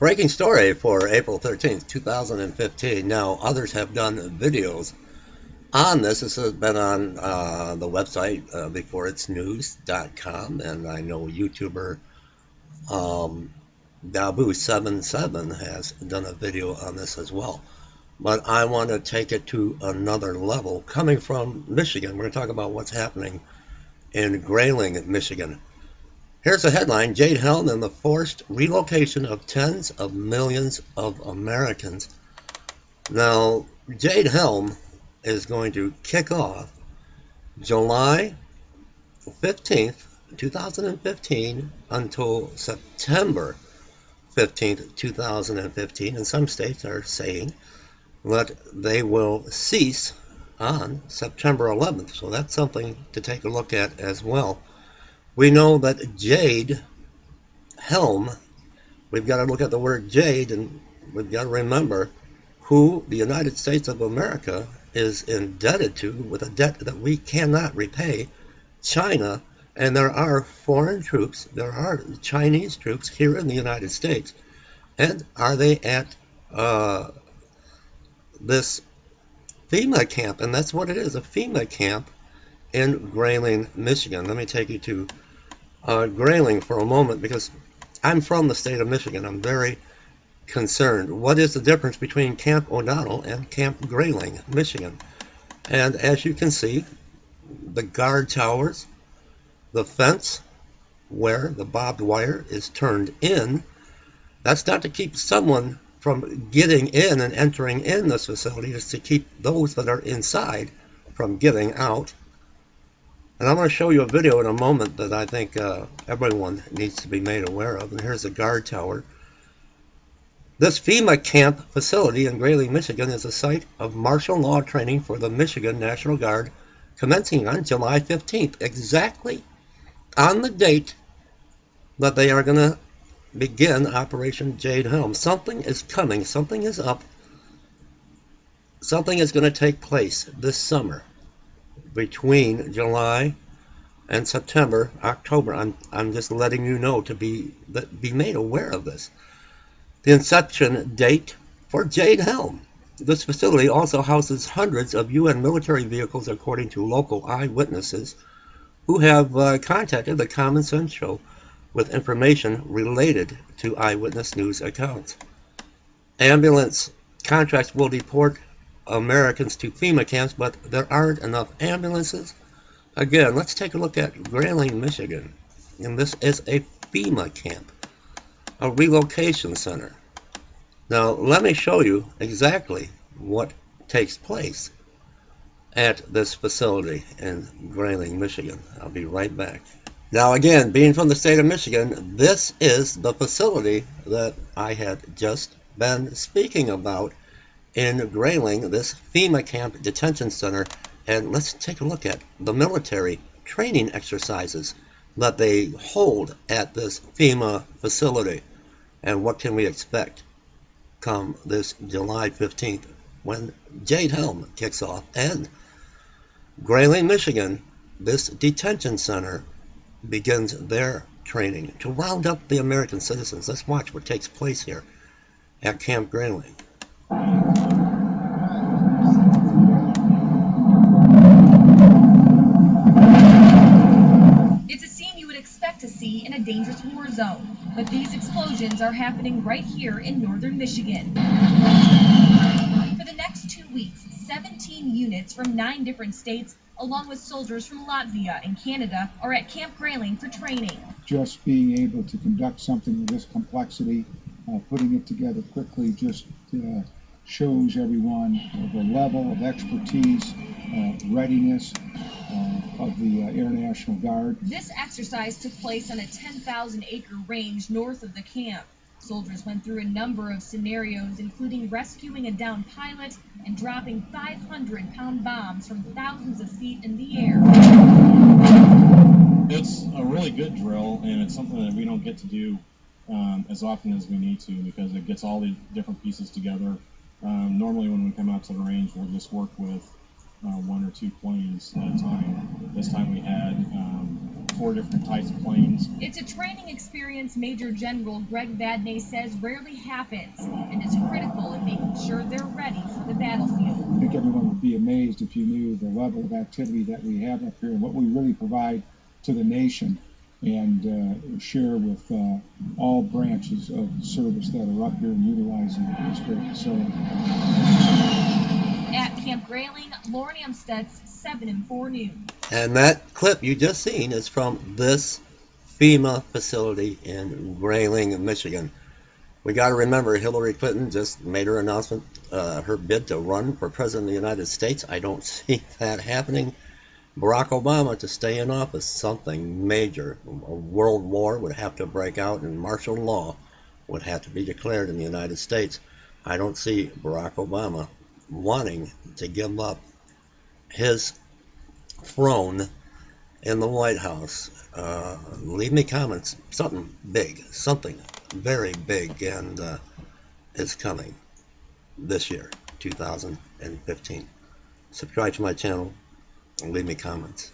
Breaking story for April 13th, 2015. Now, others have done videos on this. This has been on the website before it's news.com, and I know YouTuber um, Dabu77 has done a video on this as well. But I want to take it to another level. Coming from Michigan, we're going to talk about what's happening in Grayling, Michigan. Here's a headline: Jade Helm and the forced relocation of tens of millions of Americans. Now, Jade Helm is going to kick off July 15th, 2015 until September 15th, 2015. And some states are saying that they will cease on September 11th. So that's something to take a look at as well. We know that Jade Helm, we've got to look at the word Jade, and we've got to remember who the United States of America is indebted to, with a debt that we cannot repay: China. And there are foreign troops, there are Chinese troops here in the United States. And are they at this FEMA camp? And that's what it is, a FEMA camp in Grayling, Michigan. Let me take you to Grayling for a moment, because I'm from the state of Michigan. I'm very concerned. What is the difference between Camp O'Donnell and Camp Grayling, Michigan? And as you can see, the guard towers, the fence where the barbed wire is turned in, that's not to keep someone from getting in and entering in this facility. It's to keep those that are inside from getting out. And I'm going to show you a video in a moment that I think everyone needs to be made aware of. And here's the guard tower. This FEMA camp facility in Grayling, Michigan is a site of martial law training for the Michigan National Guard, commencing on July 15th, exactly on the date that they are going to begin Operation Jade Helm. Something is coming. Something is up. Something is going to take place this summer between July and September, October. I'm just letting you know to be made aware of this. The inception date for Jade Helm. This facility also houses hundreds of UN military vehicles, according to local eyewitnesses who have contacted the Common Sense Show with information related to eyewitness news accounts. Ambulance contracts will deport Americans to FEMA camps, but there aren't enough ambulances. Again, let's take a look at Grayling, Michigan. And this is a FEMA camp, a relocation center. Now, let me show you exactly what takes place at this facility in Grayling, Michigan. I'll be right back. Now, again, being from the state of Michigan, this is the facility that I had just been speaking about in Grayling, this FEMA camp detention center. And let's take a look at the military training exercises that they hold at this FEMA facility. And what can we expect come this July 15th when Jade Helm kicks off? And Grayling, Michigan, this detention center begins their training to round up the American citizens. Let's watch what takes place here at Camp Grayling. It's a scene you would expect to see in a dangerous war zone, but these explosions are happening right here in northern Michigan. For the next 2 weeks, 17 units from 9 different states, along with soldiers from Latvia and Canada, are at Camp Grayling for training. Just being able to conduct something of this complexity, putting it together quickly, just shows everyone the level of expertise, readiness of the Air National Guard. This exercise took place on a 10,000-acre range north of the camp. Soldiers went through a number of scenarios, including rescuing a downed pilot and dropping 500-pound bombs from thousands of feet in the air. It's a really good drill, and it's something that we don't get to do as often as we need to, because it gets all the different pieces together. Normally when we come out to the range, we'll just work with 1 or 2 planes at a time. This time we had 4 different types of planes. It's a training experience Major General Greg Vadnais says rarely happens and is critical in making sure they're ready for the battlefield. I think everyone would be amazed if you knew the level of activity that we have up here and what we really provide to the nation, and share with all branches of service that are up here and utilizing this great facility. At Camp Grayling, Lauren Amstutz, 7 and 4 News. And that clip you just seen is from this FEMA facility in Grayling, Michigan. We got to remember, Hillary Clinton just made her announcement, her bid to run for president of the United States. I don't see that happening. Barack Obama to stay in office, something major. A world war would have to break out and martial law would have to be declared in the United States. I don't see Barack Obama wanting to give up his throne in the White House. Leave me comments. Something big, something very big, and is coming this year, 2015. Subscribe to my channel and leave me comments.